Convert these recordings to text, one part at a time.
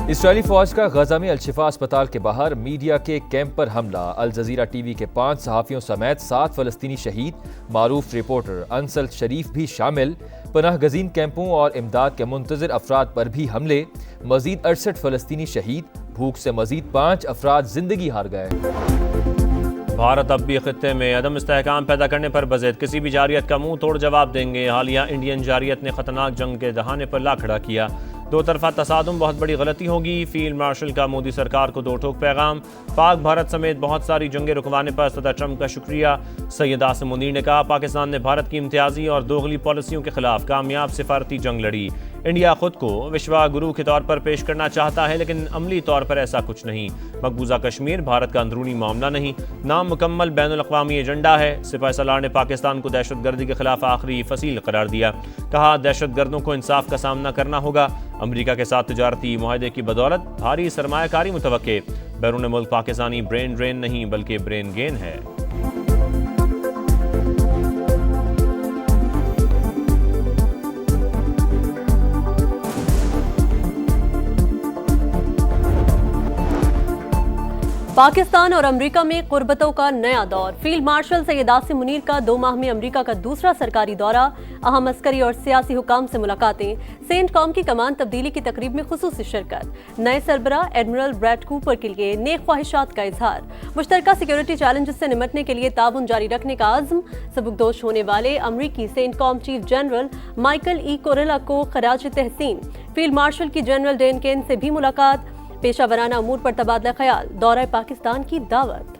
Israeli फौज का गजा में अल-शिफा अस्पताल के बाहर मीडिया के कैंप पर हमला। अल जजीरा टीवी के 5 सहाफ़ियों समेत 7 फलस्तीनी शहीद, मारूफ रिपोर्टर अंसल शरीफ भी शामिल। पनाह गजीन कैंपों और इमदाद के मुंतज़िर अफराद पर भी हमले। मजीद 68 फलस्तीनी शहीद, भूख से मजीद 5 अफराद जिंदगी हार गए। भारत अब भी खित्ते में अदम इस्तेहकाम पैदा करने पर बज़ेद किसी भी जारियत का मुंह तोड़ जवाब देंगे। हालिया इंडियन जारियत ने खतरनाक जंग के दहाने पर ला खड़ा किया। दो तरफा तसादुम बहुत बड़ी गलती होगी। फील्ड मार्शल का मोदी सरकार को दो ठोक पैगाम। पाक भारत समेत बहुत सारी जंगें रुकवाने पर सदर ट्रंप का शुक्रिया। सैयद आसिम मुनीर ने कहा, पाकिस्तान ने भारत की इम्तियाजी और दोगली पॉलिसियों के खिलाफ कामयाब सिफारती जंग लड़ी। इंडिया खुद को विश्वा गुरु के तौर पर पेश करना चाहता है, लेकिन अमली तौर पर ऐसा कुछ नहीं। मकबूजा कश्मीर भारत का अंदरूनी मामला नहीं, नामुकम्मल बैनुल-अक़वामी एजेंडा है। सिपाही सलार ने पाकिस्तान को दहशतगर्दी के खिलाफ आखिरी फसील करार दिया। कहा, दहशतगर्दों को इंसाफ का सामना करना होगा। अमरीका के साथ तिजारती मुआहदे की बदौलत भारी सरमायाकारी मुतवक्के। बैरून मुल्क पाकिस्तानी ब्रेन ड्रेन नहीं बल्कि ब्रेन गेन है। पाकिस्तान और अमेरिका में कुर्बतों का नया दौर। फील्ड मार्शल सैयद आसिम मुनीर का 2 माह में अमेरिका का दूसरा सरकारी दौरा। अहम अस्करी और सियासी हुकाम से मुलाकातें। सेंट कॉम की कमान तब्दीली की तकरीब में खुसूसी शिरकत। नए सरबरा एडमिरल ब्रैड कूपर के लिए नेक ख्वाहिशात का इजहार। मुश्तरका सिक्योरिटी चैलेंजेस से निमटने के लिए ताउन जारी रखने का आज़म। सबकदोश होने वाले अमरीकी CENTCOM chief general Michael E Kurilla को खराज तहसीन। फील्ड मार्शल की जनरल डेन केन से भी मुलाकात। पेशा वराना अमूर पर तबादला ख्याल। दौरा पाकिस्तान की दावत।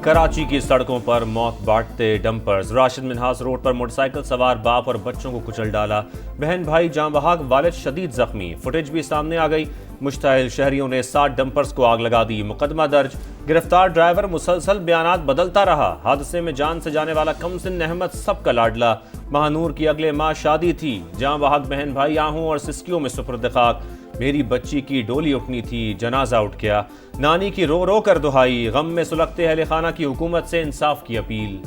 कराची की सड़कों पर मौत बांटते डंपर्स। राशिद मिन्हास रोड पर मोटरसाइकिल सवार बाप और बच्चों को कुचल डाला। बहन भाई जाँ बहाक, वालिद शदीद जख्मी। फुटेज भी सामने आ गई। मुश्ताइल शहरियों ने 60 डंपर्स को आग लगा दी। मुकदमा दर्ज। गिरफ्तार ड्राइवर मुसलसल बयानात बदलता रहा। हादसे में जान से जाने वाला कमसिन अहमद सबका लाडला। महानूर की अगले माह शादी थी। जाँ बहाक बहन भाई आहू और सिस्कियों में सुपुर्द खाक। मेरी बच्ची की डोली उठनी थी, जनाजा उठ गया। नानी की रो रो कर दुहाई। गम में सुलगते अहले खाना की हुकूमत से इंसाफ की अपील।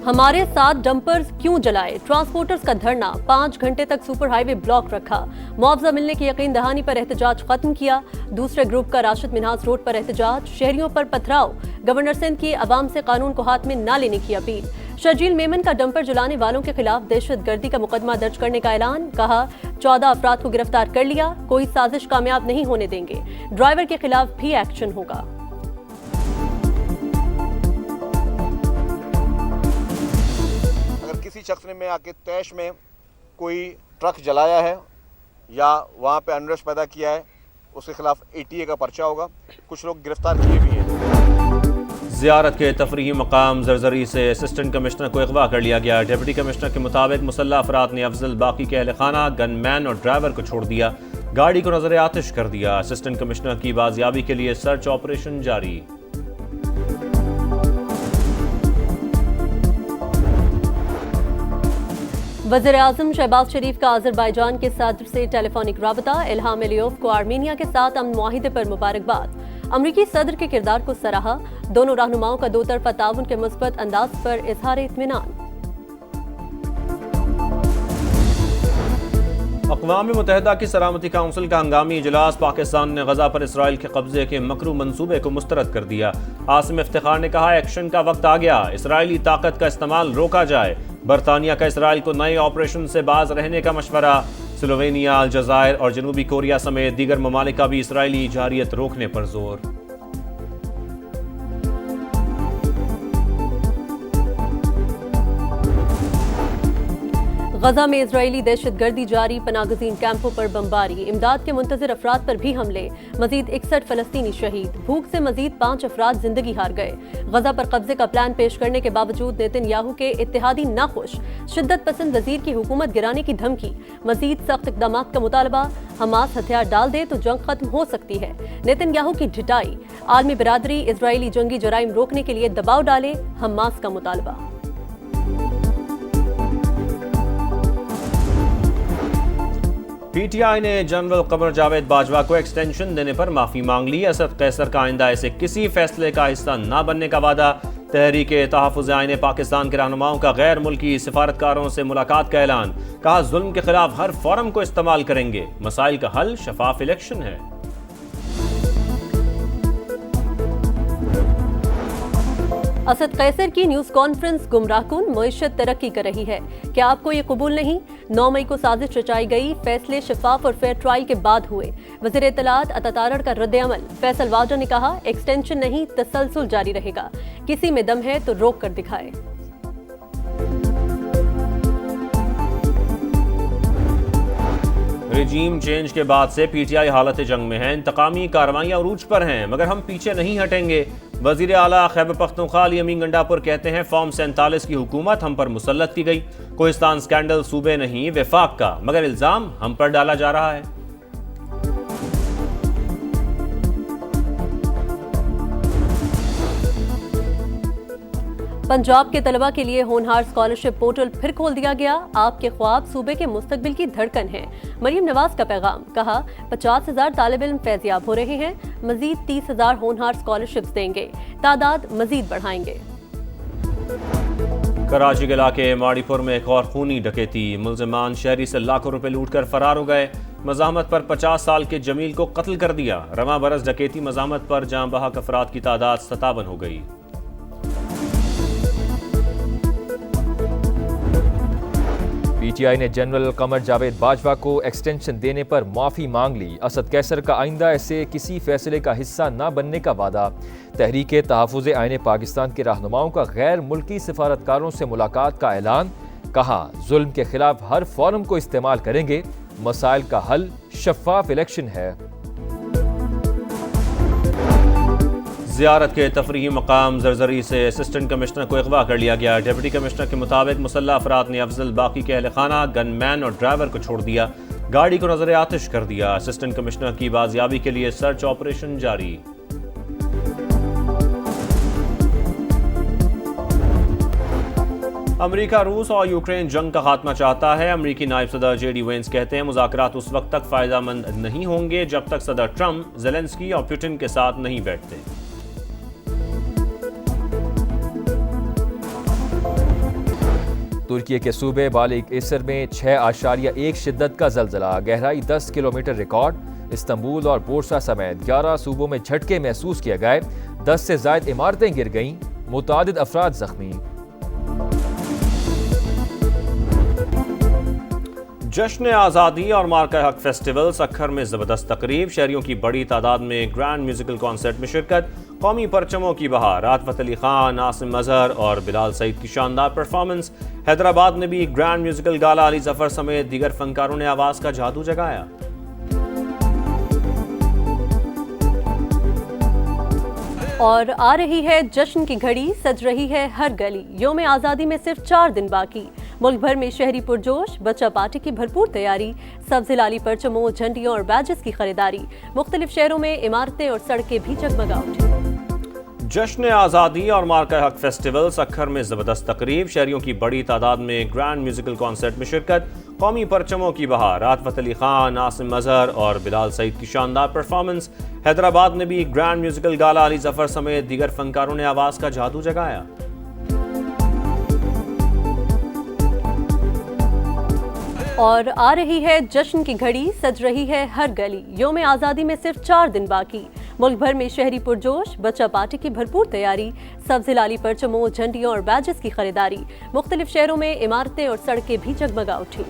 हमारे साथ डंपर्स क्यों जलाए? ट्रांसपोर्टर्स का धरना। 5 घंटे तक सुपर हाईवे ब्लॉक रखा। मुआवजा मिलने की यकीन दहानी पर एहतजाज खत्म किया। दूसरे ग्रुप का राशिद मिन्हास रोड पर एहतजाज। शहरियों पर पथराव। गवर्नर सिंध की अवाम से कानून को हाथ में न लेने की अपील। शर्जील मेमन का डंपर जलाने वालों के खिलाफ दहशतगर्दी का मुकदमा दर्ज करने का ऐलान। कहा, 14 अफराद को गिरफ्तार कर लिया। कोई साजिश कामयाब नहीं होने देंगे। ड्राइवर के खिलाफ भी एक्शन होगा। किसी शख्स ने में आके तैश में कोई ट्रक जलाया है या वहाँ पे अनरेस्ट पैदा किया है, उसके खिलाफ ATA का पर्चा होगा। कुछ लोग गिरफ्तार किए भी हैं। ज़ियारत के तफरीही मकाम जरजरी से असिस्टेंट कमिश्नर को अगवा कर लिया गया। डिप्टी कमिश्नर के मुताबिक मुसल्लह अफराद ने अफजल बाकी के अहले खाना, गनमैन और ड्राइवर को छोड़ दिया। गाड़ी को नजर आतिश कर दिया। असिस्टेंट कमिश्नर की बाजियाबी के लिए सर्च ऑपरेशन जारी। वज़ीर आज़म शहबाज शरीफ का अज़रबैजान के सदर से टेलीफोनिक राबता। इल्हाम अलियोव को आर्मीनिया के साथ अमन मुआहिदे पर मुबारकबाद। अमरीकी सदर के किरदार को सराहा। दोनों रहनुमाओं का दो तरफा ताउन के मुस्बत अंदाज पर इजहार इत्मीनान। अक़वाम मुत्तहिदा की सलामती काउंसिल का हंगामी इजलास। पाकिस्तान ने गजा पर इसराइल के कब्जे के मकरू मंसूबे को मुस्तरद कर दिया। आसिम इफ्तिखार ने कहा, एक्शन का वक्त आ गया। इसराइली ताकत का इस्तेमाल रोका जाए। बरतानिया का इसराइल को नए ऑपरेशन से बाज रहने का मशवरा। स्लोवेनिया, अलजायर और जनूबी कोरिया समेत दीगर ममालिक का भी इसराइली जारियत रोकने पर जोर। गजा में इजरायली दहशतगर्दी जारी। पनागजीन कैंपों पर बमबारी। इमदाद के मुंतजर अफराद पर भी हमले। मजीद 61 फलस्तीनी शहीद। भूख से मजीद 5 अफराद जिंदगी हार गए। गजा पर कब्जे का प्लान पेश करने के बावजूद नेतन्याहू के इत्तेहादी नाखुश। शिद्दत पसंद वजीर की हुकूमत गिराने की धमकी। मजीद सख्त इक़दाम का मुतालबा। हमास हथियार डाल दे तो जंग खत्म हो सकती है। नेतन्याहू की ढिठाई। आलमी बिरादरी इजरायली जंगी जराइम रोकने के लिए दबाव डाले। हमास का मुतालबा। पीटीआई ने जनरल कमर जावेद बाजवा को एक्सटेंशन देने पर माफी मांग ली। असद कैसर का आइंदा ऐसे किसी फैसले का हिस्सा न बनने का वादा। तहरीक तहफ़्फ़ुज़ आईन पाकिस्तान के रहनुमाओं का गैर मुल्की सिफारतकारों से मुलाकात का ऐलान। कहा जुल्म के खिलाफ हर फोरम को इस्तेमाल करेंगे। मसाइल का हल शफाफ इलेक्शन है। असद कैसर की न्यूज़ कॉन्फ्रेंस गुमराहकुन, मईशत तरक्की कर रही है। क्या आपको ये कबूल नहीं? 9 मई को साजिश रचाई गई, फैसले शफाफ और फेयर ट्रायल के बाद हुए। वज़ीर इत्तलात अता तारड़ का रद्द-ए-अमल। फैसल वाजा ने कहा एक्सटेंशन नहीं, तसलसल जारी रहेगा। किसी में दम है तो रोक कर दिखाए। रिजीम चेंज के बाद से पीटीआई हालत जंग में है। इंतकामी कार्रवाइयां उरूज पर हैं, मगर हम पीछे नहीं हटेंगे। वजीर आला खैबर पख्तूनख्वा अली अमीन गंडापुर कहते हैं फॉर्म 47 की हुकूमत हम पर मुसल्लत की गई। कोहिस्तान स्कैंडल सूबे नहीं विफाक का, मगर इल्जाम हम पर डाला जा रहा है। पंजाब के तलबा के लिए होनहार स्कॉलरशिप पोर्टल फिर खोल दिया गया। आपके ख्वाब सूबे के मुस्तकबिल की धड़कन है। मरियम नवाज का पैगाम। कहा 50,000 तालिब इल्म फैज़याब हो रहे हैं। मजीद 30,000 होनहार स्कॉलरशिप्स देंगे। तादाद मजीद बढ़ाएंगे। कराची के इलाके माड़ीपुर में एक और खूनी डकैती। मुलजिमान शहरी से लाखों रुपए लूट कर फरार हो गए। मज़ाहमत पर 50 साल के जमील को कत्ल कर दिया। रवां बरस डकैती मज़ाहमत पर जाँ बहक अफराद की तादाद 57 हो गई। पीटीआई ने जनरल कमर जावेद बाजवा को एक्सटेंशन देने पर माफी मांग ली। असद कैसर का आइंदा ऐसे किसी फैसले का हिस्सा न बनने का वादा। तहरीक तहफ़्फ़ुज़ आईन पाकिस्तान के रहनुमाओं का गैर मुल्की सिफारतकारों से मुलाकात का ऐलान। कहा जुल्म के खिलाफ हर फोरम को इस्तेमाल करेंगे। मसाइल का हल शफाफ इलेक्शन है। ज़ियारत के तफरीही मकाम जरजरी से असिस्टेंट कमिश्नर को अगवा कर लिया गया। डिप्टी कमिश्नर के मुताबिक मुसल्लह अफराद ने अफजल बाकी के अहल खाना, गनमैन और ड्राइवर को छोड़ दिया। गाड़ी को नजर आतिश कर दिया। असिस्टेंट कमिश्नर की बाजियाबी के लिए सर्च ऑपरेशन जारी। अमेरिका रूस और यूक्रेन जंग का खात्मा चाहता है। अमेरिकी नायब सदर जेडी वेंस कहते हैं मुज़ाकरात उस वक्त तक फायदेमंद नहीं होंगे जब तक सदर ट्रंप ज़ेलेंस्की और पुतिन के साथ नहीं बैठते। तुर्की के सूबे बालिक इसर में 6.1 शिद्दत का जलजला। गहराई 10 किलोमीटर रिकॉर्ड। इस्तंबुल और बोर्सा समेत 11 सूबों में झटके महसूस किए गए। 10 से ज्यादा इमारतें गिर गईं। मुतादिद अफराद जख्मी। जश्न आज़ादी और मार्का हक फेस्टिवल सक्खर में ज़बरदस्त तकरीब। शहरियों की बड़ी तादाद में ग्रैंड म्यूजिकल कॉन्सर्ट में शिरकत। कौमी परचमों की बहार। राहत अली खान, आसिम अजहर और बिलाल सईद की शानदार परफॉर्मेंस। हैदराबाद में भी ग्रैंड म्यूजिकल गाला। अली जफर समेत दीगर फनकारों ने आवाज़ का जादू जगाया। और आ रही है जश्न की घड़ी, सज रही है हर गली। योम आज़ादी में सिर्फ 4 दिन बाकी। मुल्क भर में शहरी पुरजोश। बच्चा पार्टी की भरपूर तैयारी। सब्ज़ लाली परचमों, झंडियों और बैजेस की खरीदारी। मुख्तलिफ शहरों में इमारतें और सड़कें भी जगमगा उठी। जश्न आज़ादी और मार्का हक फेस्टिवल सक्खर में ज़बरदस्त तकरीब। शहरियों की बड़ी तादाद में ग्रैंड म्यूजिकल कॉन्सर्ट में शिरकत। कौमी परचमों की बहार। राहत अली खान, आसिम अजहर और बिलाल सईद की शानदार परफॉर्मेंस। हैदराबाद में भी ग्रैंड म्यूजिकल गाला। अली जफर समेत दीगर फनकारों ने आवाज़ का जादू जगाया। और आ रही है जश्न की घड़ी, सज रही है हर गली। योम आज़ादी में सिर्फ 4 दिन बाकी। मुल्क भर में शहरी पुरजोश। बच्चा पार्टी की भरपूर तैयारी। सब्ज़ लाली परचमों, झंडियों और बैजेस की खरीदारी। मुख्तलिफ शहरों में इमारतें और सड़कें भी जगमगा उठी।